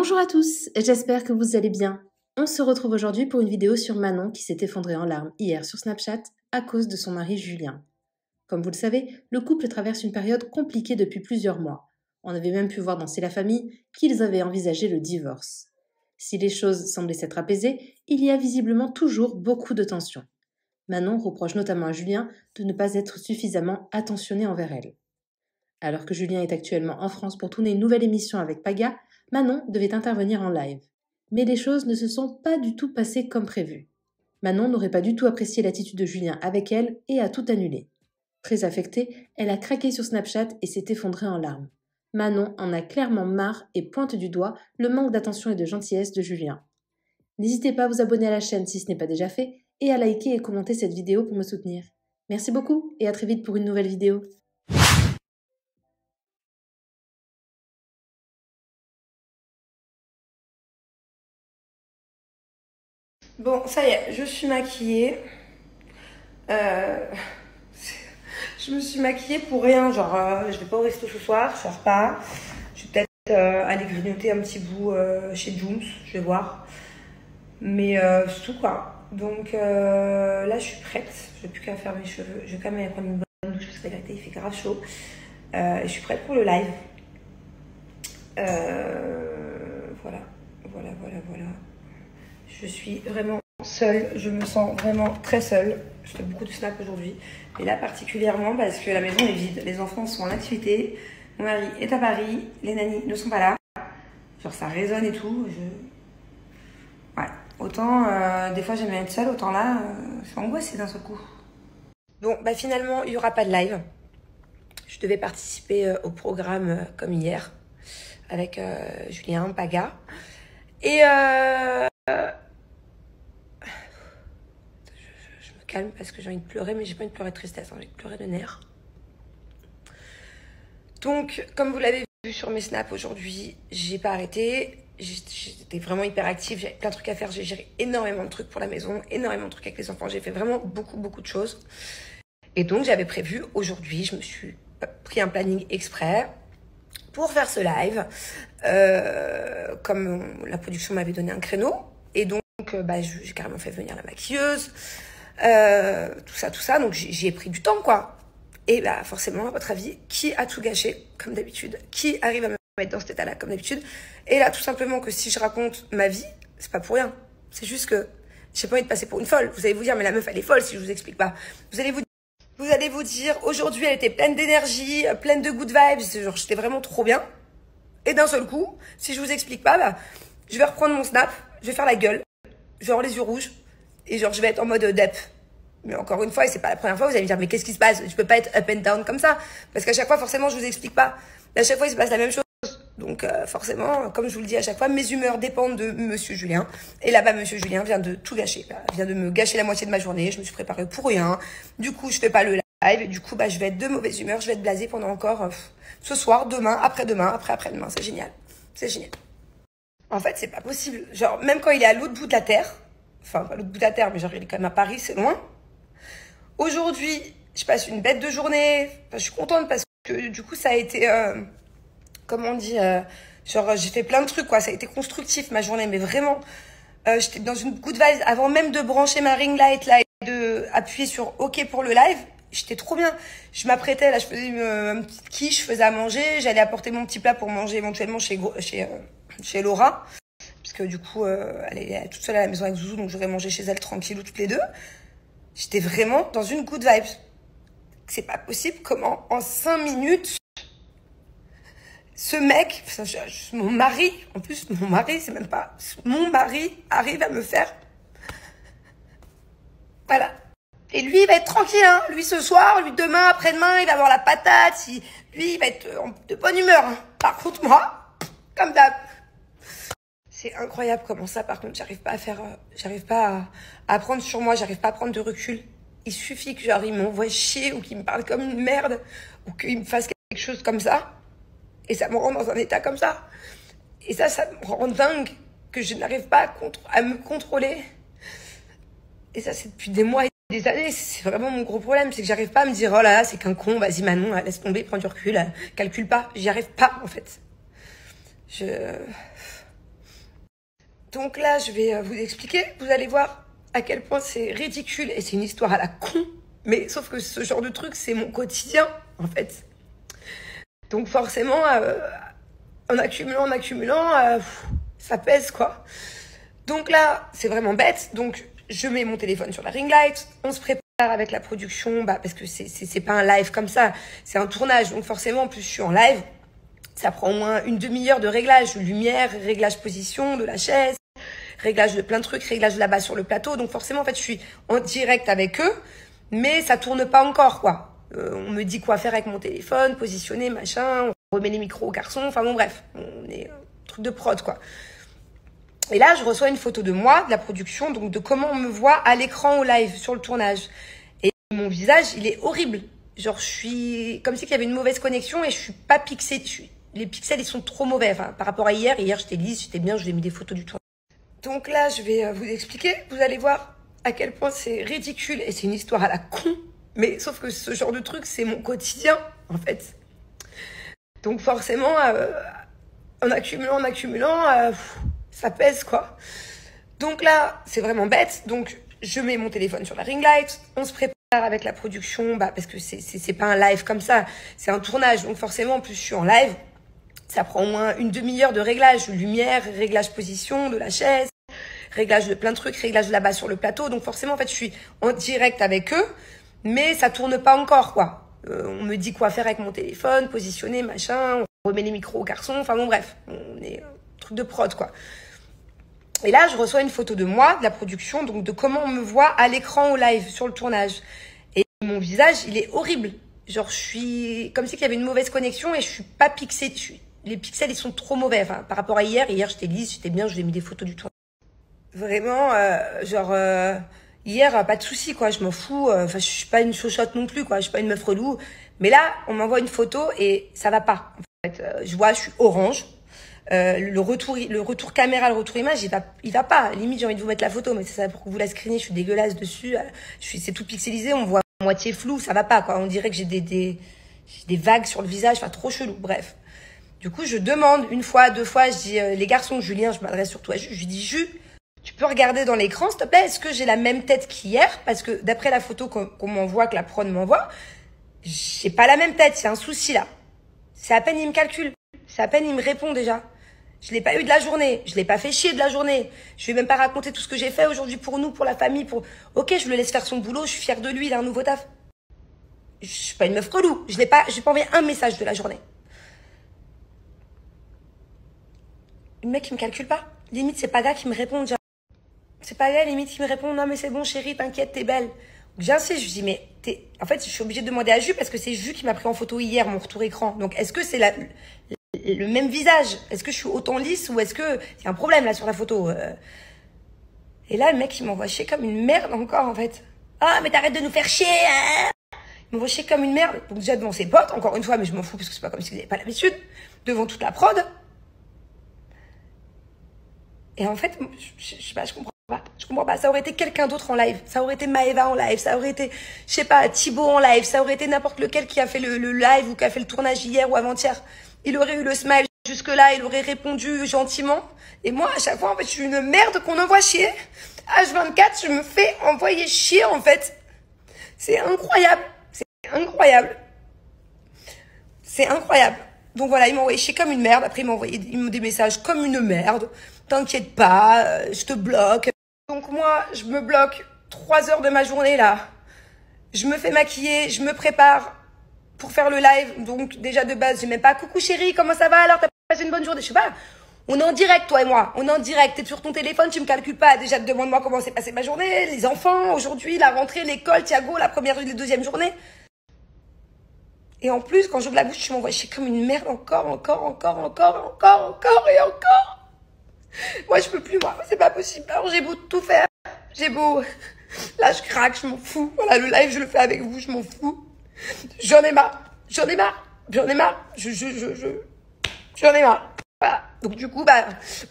Bonjour à tous, j'espère que vous allez bien. On se retrouve aujourd'hui pour une vidéo sur Manon qui s'est effondrée en larmes hier sur Snapchat à cause de son mari Julien. Comme vous le savez, le couple traverse une période compliquée depuis plusieurs mois. On avait même pu voir dans C'est la famille qu'ils avaient envisagé le divorce. Si les choses semblaient s'être apaisées, il y a visiblement toujours beaucoup de tensions. Manon reproche notamment à Julien de ne pas être suffisamment attentionné envers elle. Alors que Julien est actuellement en France pour tourner une nouvelle émission avec Paga, Manon devait intervenir en live. Mais les choses ne se sont pas du tout passées comme prévu. Manon n'aurait pas du tout apprécié l'attitude de Julien avec elle et a tout annulé. Très affectée, elle a craqué sur Snapchat et s'est effondrée en larmes. Manon en a clairement marre et pointe du doigt le manque d'attention et de gentillesse de Julien. N'hésitez pas à vous abonner à la chaîne si ce n'est pas déjà fait et à liker et commenter cette vidéo pour me soutenir. Merci beaucoup et à très vite pour une nouvelle vidéo. Bon, ça y est, je suis maquillée. Je me suis maquillée pour rien. Genre, je vais pas au resto ce soir, je sors pas. Je vais peut-être aller grignoter un petit bout chez Jooms, je vais voir. Mais c'est tout quoi. Donc là, je suis prête. Je n'ai plus qu'à faire mes cheveux. Je vais quand même aller prendre une bonne douche parce que la il fait grave chaud. Et je suis prête pour le live. Voilà. Je suis vraiment seule, je me sens vraiment très seule. Je fais beaucoup de snaps aujourd'hui. Et là particulièrement parce que la maison est vide. Les enfants sont en activité. Mon mari est à Paris. Les nannies ne sont pas là. Genre ça résonne et tout. Ouais. Autant des fois j'aime bien être seule, autant là, c'est angoissé d'un seul coup. Bon, bah finalement, il n'y aura pas de live. Je devais participer au programme comme hier avec Julien, Paga. Et je me calme parce que j'ai envie de pleurer, mais j'ai pas envie de pleurer de tristesse, j'ai envie de pleurer de nerfs. Donc, comme vous l'avez vu sur mes snaps aujourd'hui, j'ai pas arrêté. J'étais vraiment hyper active, j'avais plein de trucs à faire, j'ai géré énormément de trucs pour la maison, énormément de trucs avec les enfants, j'ai fait vraiment beaucoup de choses. Et donc, j'avais prévu aujourd'hui, je me suis pris un planning exprès pour faire ce live, comme la production m'avait donné un créneau. Et donc, j'ai carrément fait venir la maquilleuse, tout ça. Donc, j'y ai pris du temps, quoi. Et bah, forcément, à votre avis, qui a tout gâché, comme d'habitude? Qui arrive à me mettre dans cet état-là, comme d'habitude? Et là, tout simplement que si je raconte ma vie, c'est pas pour rien. C'est juste que j'ai pas envie de passer pour une folle. Vous allez vous dire, mais la meuf, elle est folle si je vous explique pas. Vous allez vous dire, aujourd'hui, elle était pleine d'énergie, pleine de good vibes. Genre, j'étais vraiment trop bien. Et d'un seul coup, si je vous explique pas, bah, je vais reprendre mon snap, je vais faire la gueule, je vais avoir les yeux rouges, et genre, je vais être en mode dep. Mais encore une fois, et c'est pas la première fois, vous allez me dire, mais qu'est-ce qui se passe? Je peux pas être up and down comme ça. Parce qu'à chaque fois, forcément, je vous explique pas. À chaque fois, il se passe la même chose. Donc, forcément, comme je vous le dis à chaque fois, mes humeurs dépendent de Monsieur Julien. Et là-bas, Monsieur Julien vient de tout gâcher. Vient de me gâcher la moitié de ma journée. Je me suis préparée pour rien. Du coup, je fais pas le live. Et du coup, je vais être de mauvaise humeur. Je vais être blasée pendant encore ce soir, demain, après-demain, après-après-demain. C'est génial. C'est génial. En fait, c'est pas possible. Genre, même quand il est à l'autre bout de la terre, enfin, pas l'autre bout de la terre, mais genre, il est quand même à Paris, c'est loin. Aujourd'hui, je passe une bête de journée. Enfin, je suis contente parce que du coup, ça a été, comment on dit, genre j'ai fait plein de trucs, quoi. Ça a été constructif ma journée, mais vraiment, j'étais dans une good vibe avant même de brancher ma ring light là et de appuyer sur OK pour le live. J'étais trop bien. Je m'apprêtais là, je faisais une petite quiche, je faisais à manger. J'allais apporter mon petit plat pour manger éventuellement chez Laura, puisque du coup, elle est toute seule à la maison avec Zouzou, donc j'aurais mangé chez elle tranquillou toutes les deux. J'étais vraiment dans une good vibe. C'est pas possible comment en 5 minutes ce mec, mon mari, en plus mon mari, c'est même pas mon mari, arrive à me faire, voilà. Et lui il va être tranquille, hein. Lui ce soir, lui demain, après-demain, il va avoir la patate, lui il va être de bonne humeur, hein. Par contre moi, comme d'hab. C'est incroyable comment ça, par contre, j'arrive pas à prendre sur moi, j'arrive pas à prendre de recul. Il suffit que genre, il m'envoie chier ou qu'il me parle comme une merde ou qu'il me fasse quelque chose comme ça. Et ça me rend dans un état comme ça. Et ça me rend dingue que je n'arrive pas à me contrôler. Et ça, c'est depuis des mois et des années. C'est vraiment mon gros problème. C'est que j'arrive pas à me dire, oh là là, c'est qu'un con, vas-y Manon, laisse tomber, prends du recul, calcule pas. J'y arrive pas, en fait. Donc là, je vais vous expliquer. Vous allez voir à quel point c'est ridicule et c'est une histoire à la con. Mais sauf que ce genre de truc, c'est mon quotidien, en fait. Donc forcément, en accumulant, ça pèse, quoi. Donc là, c'est vraiment bête. Donc, je mets mon téléphone sur la ring light. On se prépare avec la production, parce que c'est pas un live comme ça. C'est un tournage. Donc forcément, en plus, je suis en live. Ça prend au moins une demi-heure de réglage, lumière, réglage position de la chaise, réglage de plein de trucs, réglage là-bas sur le plateau. Donc forcément, en fait, je suis en direct avec eux, mais ça tourne pas encore, quoi. On me dit quoi faire avec mon téléphone, positionner, machin, on remet les micros aux garçons, enfin bon, bref, on est truc de prod, quoi. Et là, je reçois une photo de moi, de la production, donc de comment on me voit à l'écran au live, sur le tournage. Et mon visage, il est horrible. Genre, je suis comme si il y avait une mauvaise connexion et je suis pas pixée. Les pixels, ils sont trop mauvais. Enfin, par rapport à hier. Hier, j'étais lisse, j'étais bien, je vous ai mis des photos du tournage. Donc là, je vais vous expliquer. Vous allez voir à quel point c'est ridicule et c'est une histoire à la con. Mais sauf que ce genre de truc, c'est mon quotidien, en fait. Donc forcément, en accumulant, ça pèse, quoi. Donc là, c'est vraiment bête. Donc, je mets mon téléphone sur la ring light. On se prépare avec la production, parce que c'est pas un live comme ça. C'est un tournage. Donc forcément, en plus, je suis en live. Ça prend au moins une demi-heure de réglage, lumière, réglage position de la chaise, réglage de plein de trucs, réglage là-bas sur le plateau. Donc forcément, en fait, je suis en direct avec eux, mais ça tourne pas encore, quoi. On me dit quoi faire avec mon téléphone, positionner, machin, on remet les micros aux garçons, enfin bon, bref, on est truc de prod, quoi. Et là, je reçois une photo de moi, de la production, donc de comment on me voit à l'écran au live, sur le tournage. Et mon visage, il est horrible. Genre, je suis comme si il y avait une mauvaise connexion et je suis pas pixée. Les pixels, ils sont trop mauvais. Enfin, par rapport à hier. Hier, j'étais lisse, j'étais bien, je vous ai mis des photos du tournage. Vraiment, hier, pas de souci, quoi. Je m'en fous. Enfin, je suis pas une chochotte non plus, quoi. Je suis pas une meuf relou. Mais là, on m'envoie une photo et ça va pas. En fait, je vois, je suis orange. Le retour caméra, le retour image, il va pas. Limite, j'ai envie de vous mettre la photo, mais c'est ça pour que vous la screenez. Je suis dégueulasse dessus. C'est tout pixelisé. On me voit à moitié flou. Ça va pas, quoi. On dirait que j'ai des vagues sur le visage. Enfin, trop chelou. Bref. Du coup, je demande une fois, deux fois. Je dis, les garçons, Julien, je m'adresse surtout à Ju. Je lui dis, Ju, tu peux regarder dans l'écran, s'il te plaît. Est-ce que j'ai la même tête qu'hier? Parce que d'après la photo qu'on m'envoie, que la prod m'envoie, j'ai pas la même tête. Il y a un souci là. C'est à peine il me calcule. C'est à peine il me répond déjà. Je l'ai pas eu de la journée. Je l'ai pas fait chier de la journée. Je vais même pas raconter tout ce que j'ai fait aujourd'hui pour nous, pour la famille, Ok, je le laisse faire son boulot. Je suis fière de lui. Il a un nouveau taf. Je suis pas une meuf relou. J'ai pas envoyé un message de la journée. Le mec, il me calcule pas. Limite, c'est pas gars qui me répond déjà. C'est pas gars, limite, qui me répond, non, mais c'est bon, chérie, t'inquiète, t'es belle. J'insiste, je lui dis, mais en fait, je suis obligée de demander à Ju parce que c'est Ju qui m'a pris en photo hier, mon retour écran. Donc, est-ce que c'est le même visage? Est-ce que je suis autant lisse ou est-ce que il y a un problème là sur la photo? Et là, le mec, il m'envoie chier comme une merde encore, en fait. Ah, mais t'arrêtes de nous faire chier, hein. Il m'envoie chier comme une merde. Donc, déjà devant ses potes, encore une fois, mais je m'en fous parce que c'est pas comme si vous n'avez pas l'habitude. Devant toute la prod. Et en fait, je sais pas, je comprends pas. Je comprends pas. Ça aurait été quelqu'un d'autre en live. Ça aurait été Maëva en live. Ça aurait été, je sais pas, Thibaut en live. Ça aurait été n'importe lequel qui a fait le live ou qui a fait le tournage hier ou avant-hier. Il aurait eu le smile jusque-là. Il aurait répondu gentiment. Et moi, à chaque fois, en fait, je suis une merde qu'on envoie chier. H24, je me fais envoyer chier, en fait. C'est incroyable. C'est incroyable. C'est incroyable. Donc voilà, il m'a envoyé chier comme une merde. Après, il m'a envoyé des messages comme une merde. T'inquiète pas, je te bloque. Donc moi, je me bloque 3 heures de ma journée là. Je me fais maquiller, je me prépare pour faire le live. Donc déjà de base, j'ai même pas coucou chérie, comment ça va alors? T'as passé une bonne journée? Je sais pas. On est en direct, toi et moi. On est en direct. T'es sur ton téléphone, tu me calcules pas. Déjà, demande-moi comment s'est passée ma journée. Les enfants, aujourd'hui, la rentrée, l'école, Thiago, la première et la deuxième journée. Et en plus, quand j'ouvre la bouche, tu m'envoies chier comme une merde encore et encore. Moi, je peux plus, moi. C'est pas possible. Alors, j'ai beau tout faire. J'ai beau. Là, je craque, je m'en fous. Voilà, le live, je le fais avec vous, je m'en fous. J'en ai marre. J'en ai marre. J'en ai marre. Voilà. Donc, du coup,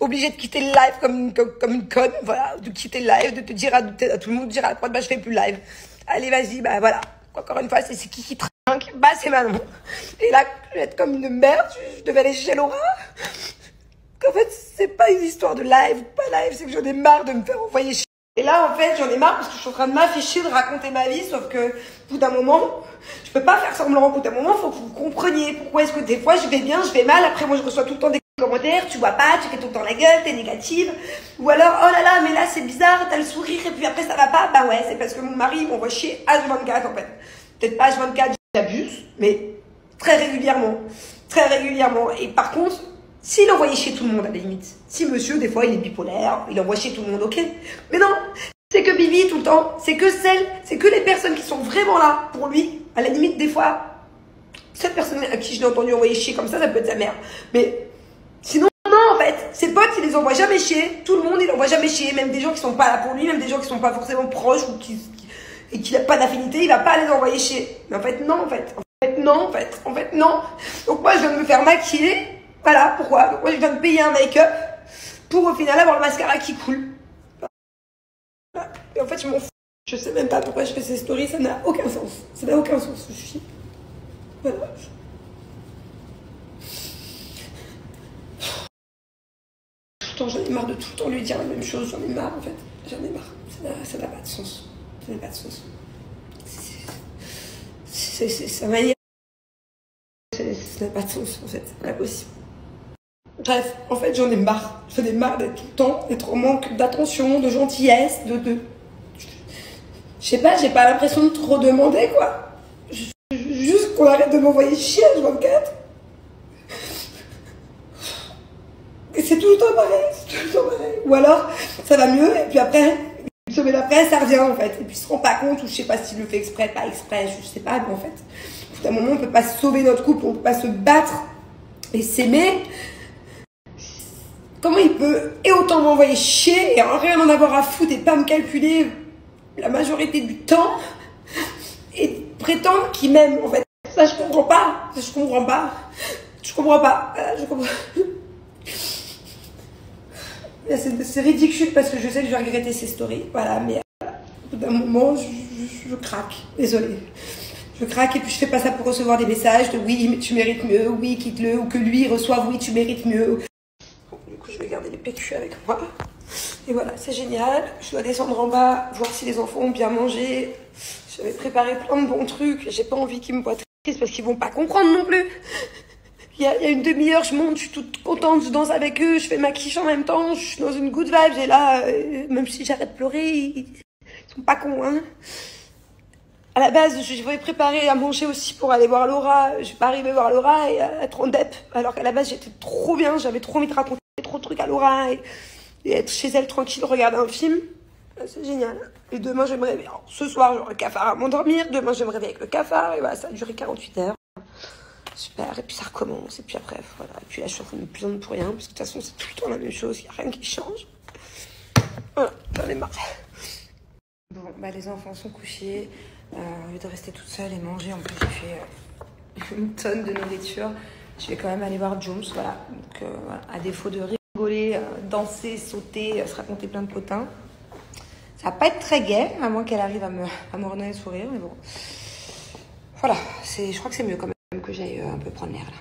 obligé de quitter le live comme une conne. Voilà. De quitter le live, de te dire à tout le monde, de dire à la prod, je fais plus le live. Allez, vas-y, voilà. Encore une fois, c'est qui trinque. C'est Manon. Et là, je vais être comme une merde. Je devais aller chez Laura. qu'en fait, c'est pas une histoire de live ou pas live, c'est que j'en ai marre de me faire envoyer chier. Et là, en fait, j'en ai marre parce que je suis en train de m'afficher, de raconter ma vie, sauf que, au bout d'un moment, je peux pas faire semblant. Au bout d'un moment, faut que vous compreniez pourquoi est-ce que des fois, je vais bien, je vais mal. Après, moi, je reçois tout le temps des commentaires, tu vois pas, tu fais tout le temps la gueule, t'es négative. Ou alors, oh là là, mais là, c'est bizarre, t'as le sourire, et puis après, ça va pas. Bah ouais, c'est parce que mon mari, il m'envoie chier H24, en fait. Peut-être pas H24, j'abuse, mais très régulièrement. Très régulièrement. Et par contre, s'il envoyait chier tout le monde, à la limite. Si monsieur, des fois, il est bipolaire, il envoie chier tout le monde, ok. Mais non, c'est que Bibi, tout le temps, c'est que les personnes qui sont vraiment là pour lui. À la limite, des fois, cette personne à qui je l'ai entendu envoyer chier comme ça peut être sa mère. Mais sinon, non, en fait, ses potes, il les envoie jamais chier. Tout le monde, il envoie jamais chier. Même des gens qui sont pas là pour lui, même des gens qui sont pas forcément proches ou et qui n'a pas d'affinité, il va pas les envoyer chier. Mais en fait, non, en fait. Non. Donc moi, je viens de me faire maquiller. Voilà, pourquoi? Donc moi, je viens de payer un make-up pour au final avoir le mascara qui coule. Voilà. Et en fait, je m'en fous. Je sais même pas pourquoi je fais ces stories, ça n'a aucun sens. Ça n'a aucun sens. Je suis... Voilà. Tout le temps, j'en ai marre de tout le temps lui dire la même chose. J'en ai marre, en fait. J'en ai marre. Ça n'a pas de sens. Ça n'a pas de sens. C'est sa manière. Ça n'a pas de sens, en fait. C'est pas possible. Bref, en fait, j'en ai marre. J'en ai marre d'être tout le temps, d'être en manque d'attention, de gentillesse, Je sais pas, j'ai pas l'impression de trop demander, quoi. Juste qu'on arrête de m'envoyer chier à 24. Et c'est tout le temps pareil, Ou alors, ça va mieux, et puis après, une semaine après, ça revient, en fait. Et puis, il se rend pas compte, ou je sais pas s'il le fait exprès, pas exprès, je sais pas, mais en fait, au bout d'un moment, on peut pas sauver notre couple, on peut pas se battre et s'aimer. Comment il peut et autant m'envoyer chier et rien en avoir à foutre et pas me calculer la majorité du temps et prétendre qu'il m'aime, en fait. Ça, je comprends pas. C'est ridicule parce que je sais que je vais regretter ces stories. Voilà, mais au bout d'un moment, je craque. Désolée. Je craque et puis je fais pas ça pour recevoir des messages de oui, mais tu mérites mieux, oui, quitte-le, ou que lui reçoive oui, tu mérites mieux. Bon, du coup, je vais garder les PQ avec moi. Et voilà, c'est génial. Je dois descendre en bas, voir si les enfants ont bien mangé. J'avais préparé plein de bons trucs. J'ai pas envie qu'ils me voient triste parce qu'ils vont pas comprendre non plus. Il y a une demi-heure, je monte, je suis toute contente, je danse avec eux, je fais ma quiche en même temps, je suis dans une good vibe. Et là, même si j'arrête de pleurer, ils sont pas cons, hein. À la base, je vais préparer à manger aussi pour aller voir Laura. Je vais pas arriver voir Laura et être en dep. Alors qu'à la base, j'étais trop bien. J'avais trop envie de raconter trop de trucs à Laura et être chez elle tranquille, regarder un film. C'est génial. Et demain, je vais me réveiller. Alors, ce soir, j'aurai le cafard à m'endormir. Demain, je vais me réveiller avec le cafard. Et voilà, ça a duré 48 heures. Super. Et puis, ça recommence. Et puis après, voilà. Et puis là, je suis en train de me plaindre pour rien. Parce que de toute façon, c'est tout le temps la même chose. Il n'y a rien qui change. Voilà, j'en ai marre. Bon, bah, les enfants sont couchés. Au lieu de rester toute seule et manger, en plus j'ai fait une tonne de nourriture. Je vais quand même aller voir Jones, voilà. Donc voilà, à défaut de rigoler, danser, sauter, se raconter plein de potins. Ça va pas être très gai, à moins qu'elle arrive à me redonner le sourire, mais bon. Voilà, je crois que c'est mieux quand même que j'aille un peu prendre l'air là.